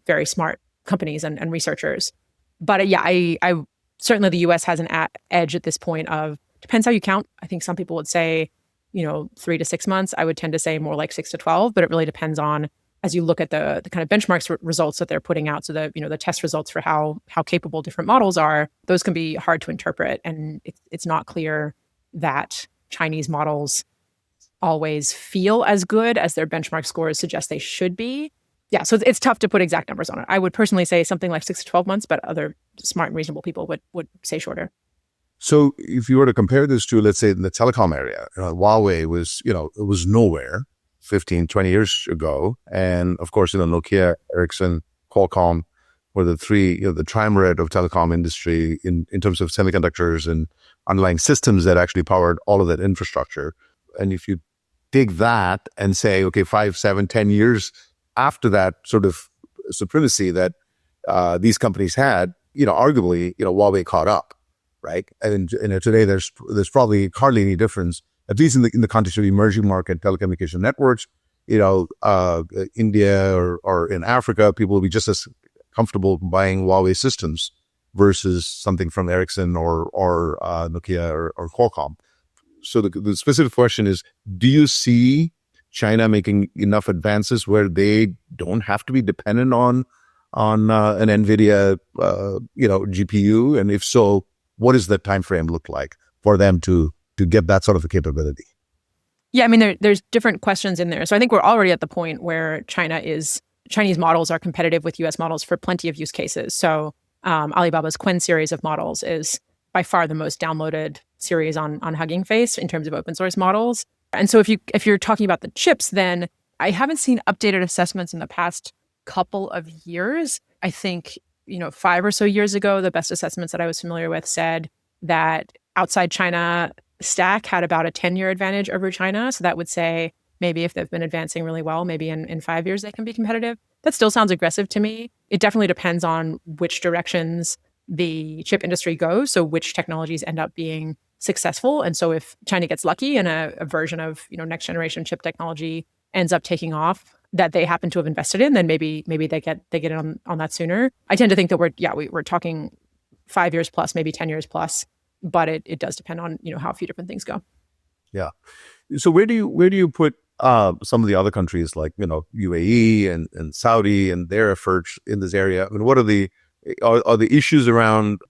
very smart companies and researchers. But I certainly the US has an edge at this point of, depends how you count. I think some people would say, 3 to 6 months. I would tend to say more like 6 to 12, but it really depends on, as you look at the kind of benchmarks results that they're putting out. So the test results for how capable different models are, those can be hard to interpret. And it's not clear that Chinese models always feel as good as their benchmark scores suggest they should be. Yeah, so it's tough to put exact numbers on it. I would personally say something like 6 to 12 months, but other smart and reasonable people would say shorter. So if you were to compare this to, let's say, in the telecom area, Huawei was, it was nowhere 15, 20 years ago. And of course, Nokia, Ericsson, Qualcomm were the three, the triumvirate of telecom industry in terms of semiconductors and underlying systems that actually powered all of that infrastructure. And if you take that and say, okay, 5, 7, 10 years after that sort of supremacy that these companies had, arguably, Huawei caught up, right? And today there's probably hardly any difference, at least in the context of emerging market telecommunication networks. India or in Africa, people will be just as comfortable buying Huawei systems versus something from Ericsson or Nokia or Qualcomm. So the specific question is, do you see China making enough advances where they don't have to be dependent on an NVIDIA, GPU? And if so, what does the time frame look like for them to get that sort of a capability? Yeah, I mean, there's different questions in there. So I think we're already at the point where Chinese models are competitive with US models for plenty of use cases. So Alibaba's Qwen series of models is by far the most downloaded series on Hugging Face in terms of open source models. And so if you're talking about the chips, then I haven't seen updated assessments in the past couple of years. I think, 5 or so years ago, the best assessments that I was familiar with said that outside China stack had about a 10-year advantage over China. So that would say maybe if they've been advancing really well, maybe in 5 years they can be competitive. That still sounds aggressive to me. It definitely depends on which directions the chip industry goes. So which technologies end up being successful. And so if China gets lucky and a version of, next generation chip technology ends up taking off that they happen to have invested in, then maybe they get in on that sooner. I tend to think that we're talking 5 years plus, maybe 10 years plus, but it does depend on, how a few different things go. Yeah. So where do you put some of the other countries like, UAE and Saudi and their efforts in this area? I mean, what are the issues around,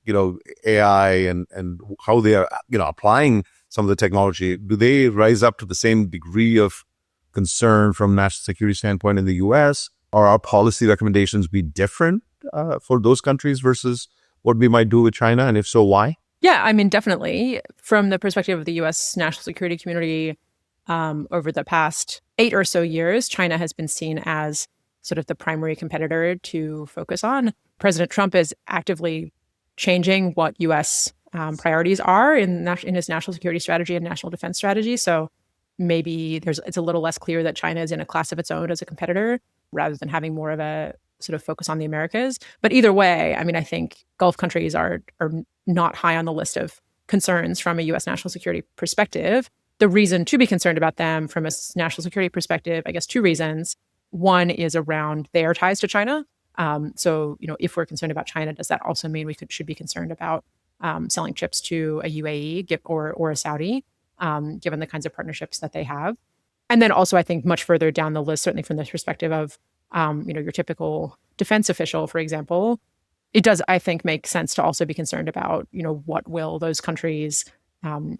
AI and how they are, applying some of the technology? Do they rise up to the same degree of concern from national security standpoint in the US? Or our policy recommendations be different for those countries versus what we might do with China? And if so, why? Yeah, I mean, definitely. From the perspective of the US national security community, over the past 8 or so years, China has been seen as sort of the primary competitor to focus on. President Trump is actively changing what US priorities are in his national security strategy and national defense strategy. So maybe it's a little less clear that China is in a class of its own as a competitor rather than having more of a sort of focus on the Americas. But either way, I mean, I think Gulf countries are not high on the list of concerns from a US national security perspective. The reason to be concerned about them from a national security perspective, I guess 2 reasons. One is around their ties to China. So, if we're concerned about China, does that also mean we should be concerned about selling chips to a UAE or a Saudi, given the kinds of partnerships that they have? And then also, I think much further down the list, certainly from the perspective of, your typical defense official, for example, it does, I think, make sense to also be concerned about, what will those countries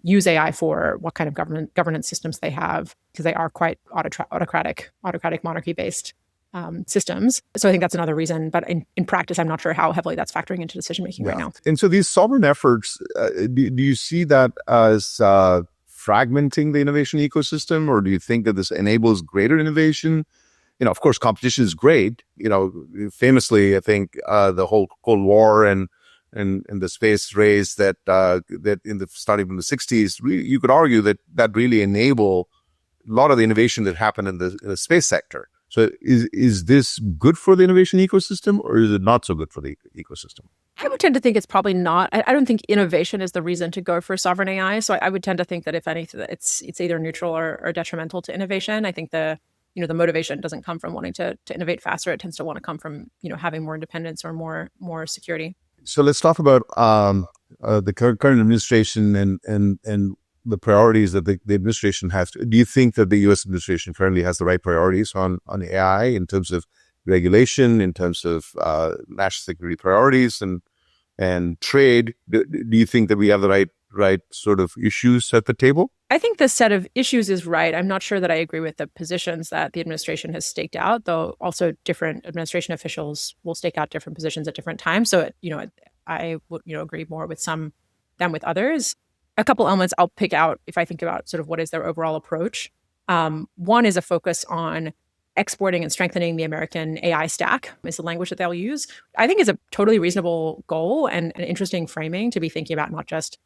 use AI for, what kind of governance systems they have, because they are quite autocratic monarchy-based systems. So I think that's another reason. But in practice, I'm not sure how heavily that's factoring into decision-making right now. And so these sovereign efforts, do you see that as fragmenting the innovation ecosystem, or do you think that this enables greater innovation? Of course, competition is great. Famously, I think the whole Cold War and the space race that starting from the 60s, you could argue that really enabled a lot of the innovation that happened in the space sector. So is this good for the innovation ecosystem, or is it not so good for the ecosystem? I would tend to think it's probably not. I don't think innovation is the reason to go for sovereign AI. So I would tend to think that if anything, it's either neutral or detrimental to innovation. I think the motivation doesn't come from wanting to innovate faster. It tends to want to come from having more independence or more security. So let's talk about the current administration and the priorities that the administration has. Do you think that the U.S. administration currently has the right priorities on AI in terms of regulation, in terms of national security priorities and trade? Do you think that we have the right sort of issues at the table? I think the set of issues is right. I'm not sure that I agree with the positions that the administration has staked out, though also different administration officials will stake out different positions at different times. So, I would, agree more with some than with others. A couple elements I'll pick out if I think about sort of what is their overall approach. One is a focus on exporting and strengthening the American AI stack is the language that they'll use. I think is a totally reasonable goal and an interesting framing to be thinking about, not just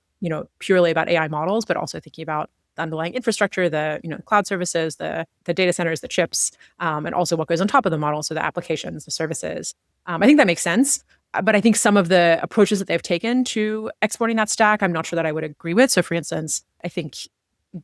purely about AI models, but also thinking about the underlying infrastructure, the cloud services, the data centers, the chips, and also what goes on top of the model, so the applications, the services. I think that makes sense. But I think some of the approaches that they've taken to exporting that stack, I'm not sure that I would agree with. So for instance, I think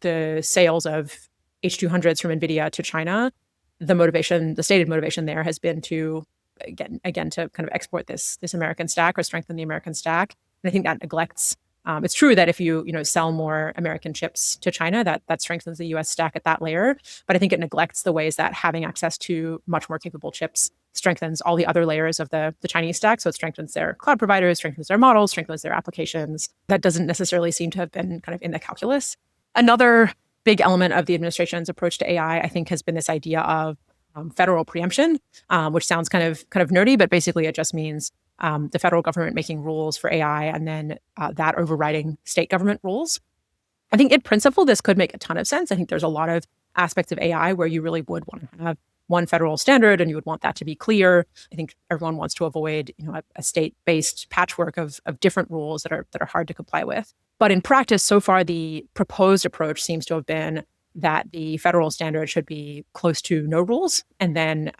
the sales of H200s from NVIDIA to China, the stated motivation there has been to, again, to kind of export this American stack or strengthen the American stack. And I think that neglects. It's true that if you sell more American chips to China, that strengthens the U.S. stack at that layer. But I think it neglects the ways that having access to much more capable chips strengthens all the other layers of the Chinese stack. So it strengthens their cloud providers, strengthens their models, strengthens their applications. That doesn't necessarily seem to have been kind of in the calculus. Another big element of the administration's approach to AI, I think, has been this idea of federal preemption, which sounds kind of nerdy, but basically it just means the federal government making rules for AI and then that overriding state government rules. I think in principle, this could make a ton of sense. I think there's a lot of aspects of AI where you really would want to have one federal standard and you would want that to be clear. I think everyone wants to avoid a state-based patchwork of different rules that are hard to comply with. But in practice, so far, the proposed approach seems to have been that the federal standard should be close to no rules, and then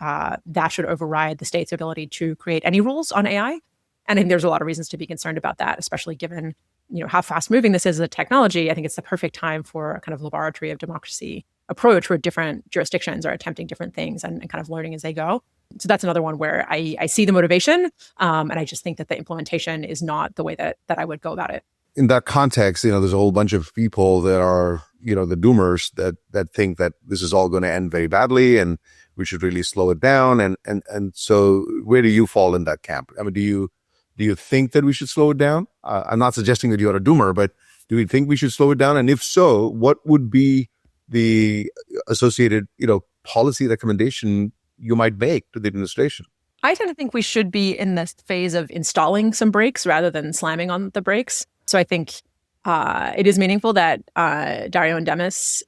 that should override the state's ability to create any rules on AI. And I think there's a lot of reasons to be concerned about that, especially given how fast-moving this is as a technology. I think it's the perfect time for a kind of laboratory of democracy approach where different jurisdictions are attempting different things and kind of learning as they go. So that's another one where I see the motivation, and I just think that the implementation is not the way that I would go about it. In that context, there's a whole bunch of people that are, the doomers that think that this is all going to end very badly and we should really slow it down. And so where do you fall in that camp? I mean, do you think that we should slow it down? I'm not suggesting that you're a doomer, but do you think we should slow it down? And if so, what would be the associated, policy recommendation you might make to the administration? I tend to think we should be in this phase of installing some brakes rather than slamming on the brakes. So I think it is meaningful that Dario and Demis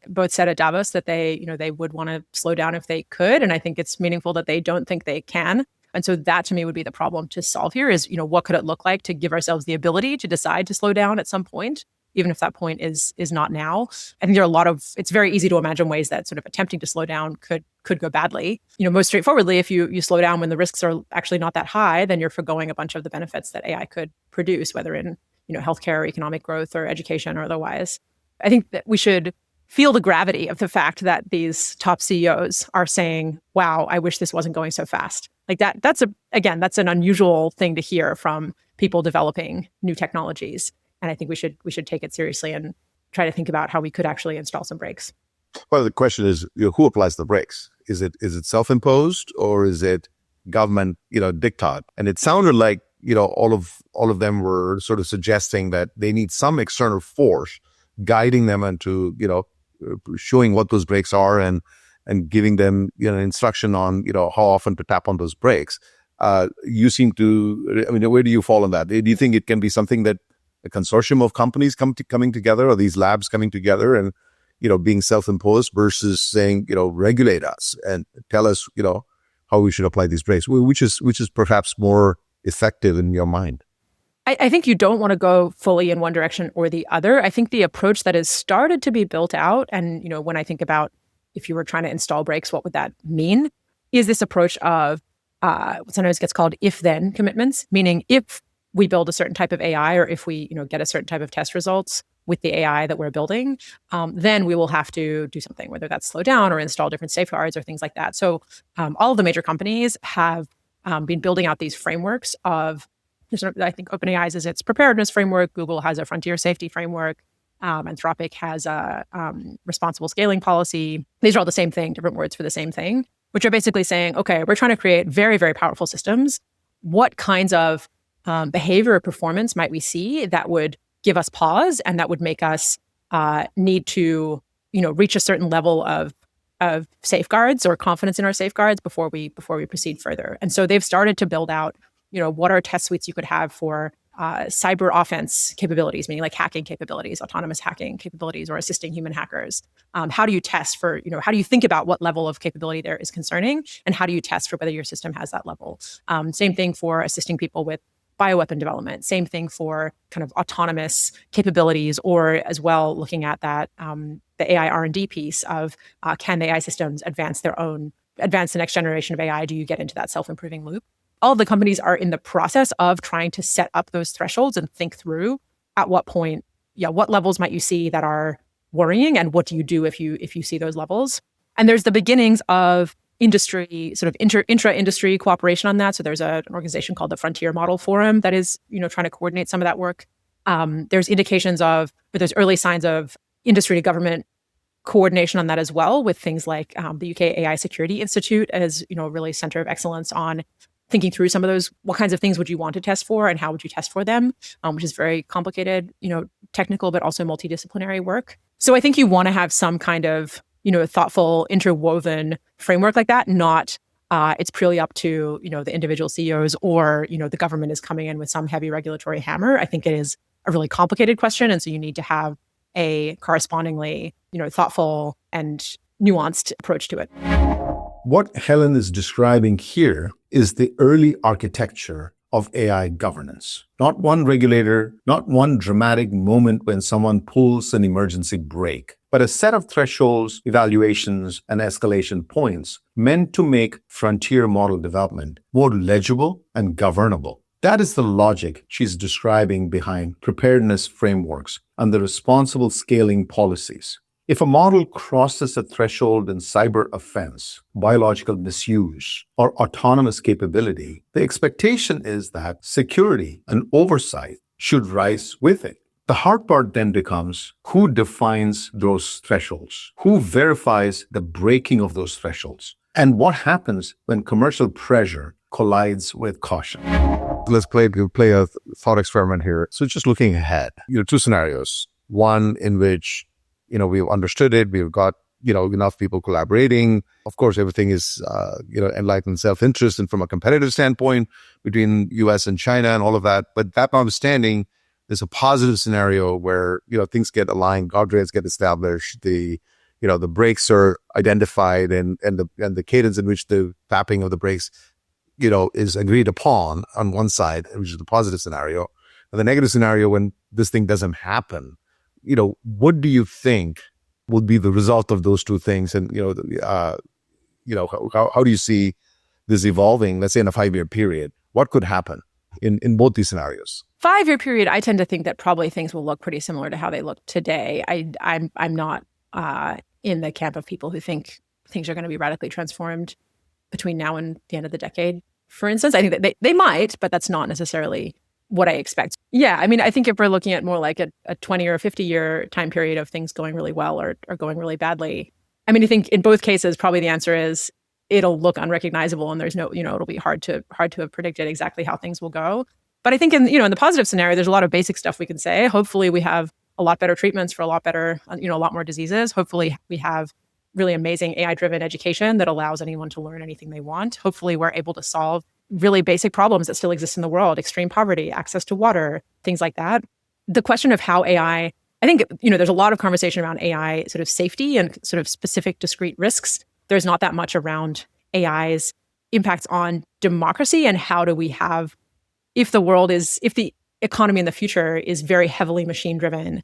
both said at Davos that they would want to slow down if they could. And I think it's meaningful that they don't think they can. And so that to me would be the problem to solve here is, what could it look like to give ourselves the ability to decide to slow down at some point, even if that point is not now. I think there are it's very easy to imagine ways that sort of attempting to slow down could go badly. Most straightforwardly, if you slow down when the risks are actually not that high, then you're forgoing a bunch of the benefits that AI could produce, whether in healthcare, or economic growth, or education, or otherwise. I think that we should feel the gravity of the fact that these top CEOs are saying, wow, I wish this wasn't going so fast. Like that's an unusual thing to hear from people developing new technologies. And I think we should take it seriously and try to think about how we could actually install some brakes. Well, the question is, who applies the brakes? Is it self-imposed or is it government, diktat? And it sounded like, all of them were sort of suggesting that they need some external force guiding them into, showing what those brakes are and giving them, instruction on, how often to tap on those brakes. You seem to, where do you fall on that? Do you think it can be something that a consortium of companies coming together, or these labs coming together and, being self-imposed versus saying, regulate us and tell us, how we should apply these brakes, which is perhaps more effective in your mind? I think you don't want to go fully in one direction or the other. I think the approach that has started to be built out, and when I think about if you were trying to install brakes, what would that mean? Is this approach of what sometimes gets called if-then commitments, meaning if we build a certain type of AI or if we get a certain type of test results with the AI that we're building, then we will have to do something, whether that's slow down or install different safeguards or things like that. So all of the major companies have been building out these frameworks of, I think OpenAI is its preparedness framework. Google has a frontier safety framework. Anthropic has a responsible scaling policy. These are all the same thing, different words for the same thing, which are basically saying, okay, we're trying to create very, very powerful systems. What kinds of behavior or performance might we see that would give us pause and that would make us need to, reach a certain level of safeguards or confidence in our safeguards before we proceed further? And so they've started to build out, what are test suites you could have for cyber offense capabilities, meaning like hacking capabilities, autonomous hacking capabilities, or assisting human hackers. How do you test for, how do you think about what level of capability there is concerning, and how do you test for whether your system has that level? Same thing for assisting people with bioweapon development. Same thing for kind of autonomous capabilities, or as well looking at that the AI R&D piece of can the AI systems advance the next generation of AI? Do you get into that self-improving loop? All of the companies are in the process of trying to set up those thresholds and think through at what point, what levels might you see that are worrying, and what do you do if you see those levels? And there's the beginnings of industry, sort of intra-industry cooperation on that. So there's an organization called the Frontier Model Forum that is, trying to coordinate some of that work. There's indications of, but there's early signs of industry to government coordination on that as well, with things like the UK AI Security Institute as, a really center of excellence on thinking through some of those, what kinds of things would you want to test for and how would you test for them, which is very complicated, technical, but also multidisciplinary work. So I think you want to have some kind of, thoughtful, interwoven framework like that, not it's purely up to, the individual CEOs or, the government is coming in with some heavy regulatory hammer. I think it is a really complicated question. And so you need to have a correspondingly, thoughtful and nuanced approach to it. What Helen is describing here is the early architecture of AI governance. Not one regulator, not one dramatic moment when someone pulls an emergency brake, but a set of thresholds, evaluations, and escalation points meant to make frontier model development more legible and governable. That is the logic she's describing behind preparedness frameworks and the responsible scaling policies. If a model crosses a threshold in cyber offense, biological misuse, or autonomous capability, the expectation is that security and oversight should rise with it. The hard part then becomes who defines those thresholds, who verifies the breaking of those thresholds, and what happens when commercial pressure collides with caution. Let's play a thought experiment here. So just looking ahead, two scenarios. One in which we've understood it. We've got, enough people collaborating. Of course, everything is, enlightened self-interest and from a competitive standpoint between US and China and all of that. But that notwithstanding, there's a positive scenario where, things get aligned, guardrails get established, the brakes are identified and the cadence in which the tapping of the brakes, is agreed upon on one side, which is the positive scenario. And the negative scenario, when this thing doesn't happen, what do you think will be the result of those two things? And, how do you see this evolving, let's say in a 5-year period? What could happen in both these scenarios? 5-year period, I tend to think that probably things will look pretty similar to how they look today. I'm not in the camp of people who think things are going to be radically transformed between now and the end of the decade. For instance, I think that they might, but that's not necessarily what I expect. Yeah, I think if we're looking at more like a 20 or a 50-year time period of things going really well or going really badly, I think in both cases, probably the answer is it'll look unrecognizable and there's no, it'll be hard to have predicted exactly how things will go. But I think in the positive scenario, there's a lot of basic stuff we can say. Hopefully we have a lot better treatments for a lot better, a lot more diseases. Hopefully we have really amazing AI-driven education that allows anyone to learn anything they want. Hopefully we're able to solve really basic problems that still exist in the world, extreme poverty, access to water, things like that. The question of how AI, I think, there's a lot of conversation around AI sort of safety and sort of specific discrete risks. There's not that much around AI's impacts on democracy and how do we have, if the economy in the future is very heavily machine driven,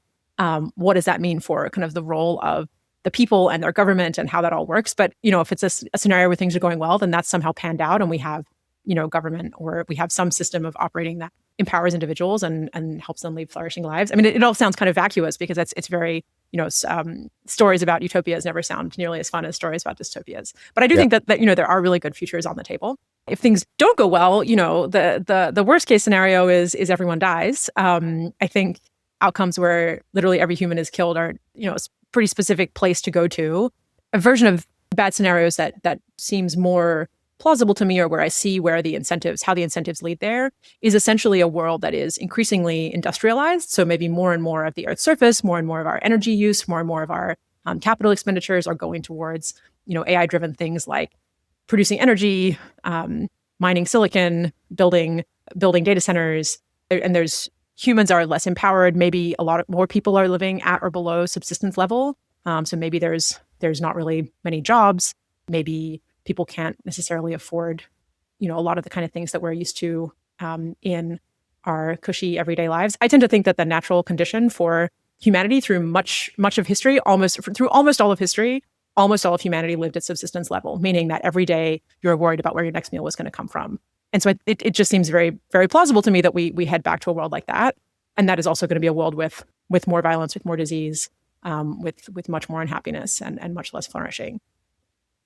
what does that mean for kind of the role of the people and their government and how that all works. But, if it's a scenario where things are going well, then that's somehow panned out and we have, government, or we have some system of operating that empowers individuals and helps them lead flourishing lives. I mean, it all sounds kind of vacuous because it's very, stories about utopias never sound nearly as fun as stories about dystopias. But I do think that there are really good futures on the table. If things don't go well, the worst case scenario is everyone dies. I think outcomes where literally every human is killed are, a pretty specific place to go to. A version of bad scenarios that seems more plausible to me, or where I see how the incentives lead there, is essentially a world that is increasingly industrialized. So maybe more and more of the Earth's surface, more and more of our energy use, more and more of our capital expenditures are going towards, AI-driven things like producing energy, mining silicon, building data centers, and humans are less empowered. Maybe a lot more people are living at or below subsistence level. So maybe there's not really many jobs. Maybe people can't necessarily afford, a lot of the kind of things that we're used to in our cushy everyday lives. I tend to think that the natural condition for humanity through much of history, almost all of history, almost all of humanity lived at subsistence level, meaning that every day you're worried about where your next meal was going to come from. And so it just seems very, very plausible to me that we head back to a world like that. And that is also going to be a world with more violence, with more disease, with much more unhappiness and much less flourishing.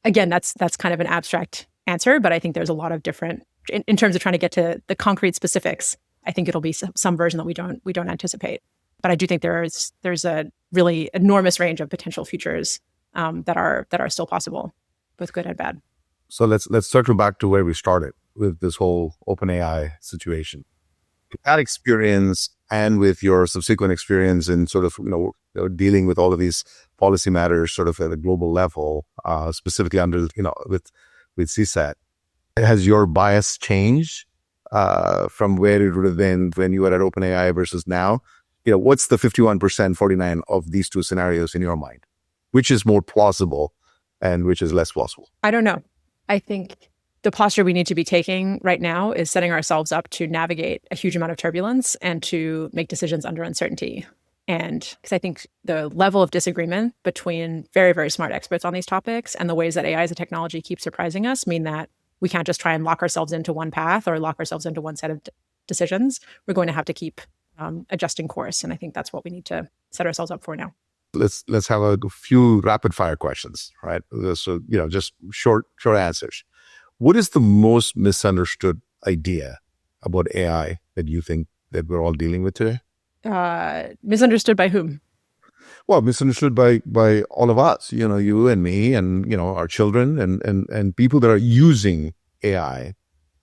Again, that's kind of an abstract answer, but I think there's a lot of different, in terms of trying to get to the concrete specifics, I think it'll be some version that we don't anticipate. But I do think there's a really enormous range of potential futures that are still possible, both good and bad. So let's circle back to where we started with this whole OpenAI situation. With that experience and with your subsequent experience in sort of dealing with all of these policy matters sort of at a global level, specifically under with CSET, has your bias changed from where it would have been when you were at OpenAI versus now? What's the 51%, 49 of these two scenarios in your mind? Which is more plausible and which is less plausible? I don't know. I think the posture we need to be taking right now is setting ourselves up to navigate a huge amount of turbulence and to make decisions under uncertainty. And because I think the level of disagreement between very, very smart experts on these topics and the ways that AI as a technology keeps surprising us mean that we can't just try and lock ourselves into one path or lock ourselves into one set of decisions. We're going to have to keep adjusting course. And I think that's what we need to set ourselves up for now. Let's have a few rapid fire questions, right? So, just short answers. What is the most misunderstood idea about AI that you think that we're all dealing with today? Misunderstood by whom? Well, misunderstood by all of us, you and me and, our children and people that are using AI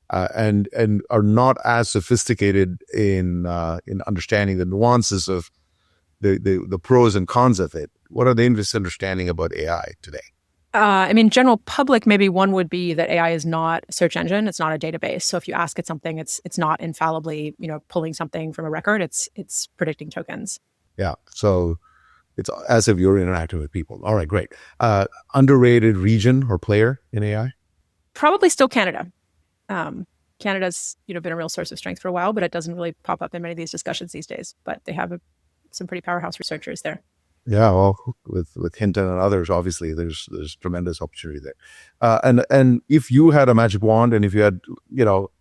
and are not as sophisticated in understanding the nuances of the pros and cons of it. What are they misunderstanding about AI today? General public, maybe one would be that AI is not a search engine. It's not a database. So if you ask it something, it's not infallibly, pulling something from a record. It's predicting tokens. Yeah. So it's as if you're interacting with people. All right, great. Underrated region or player in AI? Probably still Canada. Canada's, been a real source of strength for a while, but it doesn't really pop up in many of these discussions these days. But they have some pretty powerhouse researchers there. Yeah, well, with Hinton and others, obviously, there's tremendous opportunity there. And if you had a magic wand, and if you had,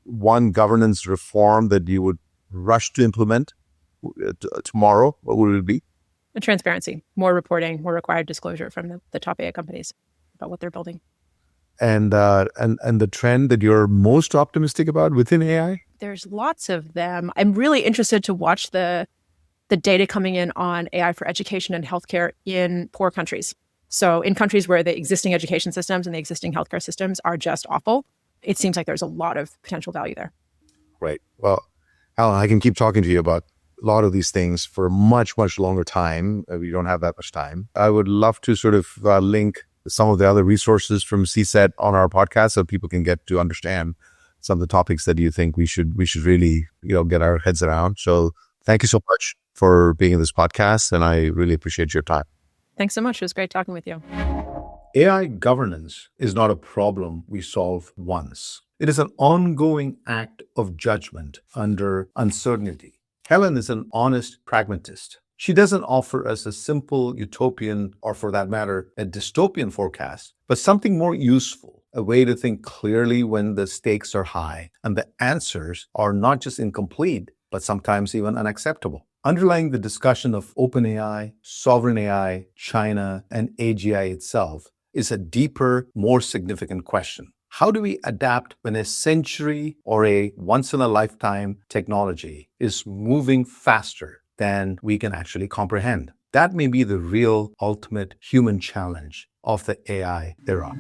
one governance reform that you would rush to implement tomorrow, what would it be? Transparency, more reporting, more required disclosure from the top AI companies about what they're building. And the trend that you're most optimistic about within AI? There's lots of them. I'm really interested to watch the data coming in on AI for education and healthcare in poor countries. So in countries where the existing education systems and the existing healthcare systems are just awful, it seems like there's a lot of potential value there. Right. Well, Helen, I can keep talking to you about a lot of these things for a much, much longer time. We don't have that much time. I would love to sort of link some of the other resources from CSET on our podcast so people can get to understand some of the topics that you think we should really, get our heads around. So thank you so much for being in this podcast, and I really appreciate your time. Thanks so much. It was great talking with you. AI governance is not a problem we solve once. It is an ongoing act of judgment under uncertainty. Helen is an honest pragmatist She doesn't offer us a simple utopian, or for that matter, a dystopian forecast, but something more useful, a way to think clearly when the stakes are high and the answers are not just incomplete, but sometimes even unacceptable. Underlying the discussion of OpenAI, sovereign AI, China, and AGI itself is a deeper, more significant question. How do we adapt when a century or a once-in-a-lifetime technology is moving faster than we can actually comprehend? That may be the real ultimate human challenge of the AI era.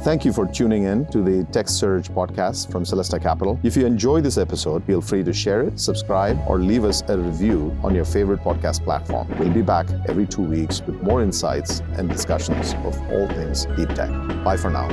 Thank you for tuning in to the TechSurge podcast from Celesta Capital. If you enjoy this episode, feel free to share it, subscribe, or leave us a review on your favorite podcast platform. We'll be back every 2 weeks with more insights and discussions of all things deep tech. Bye for now.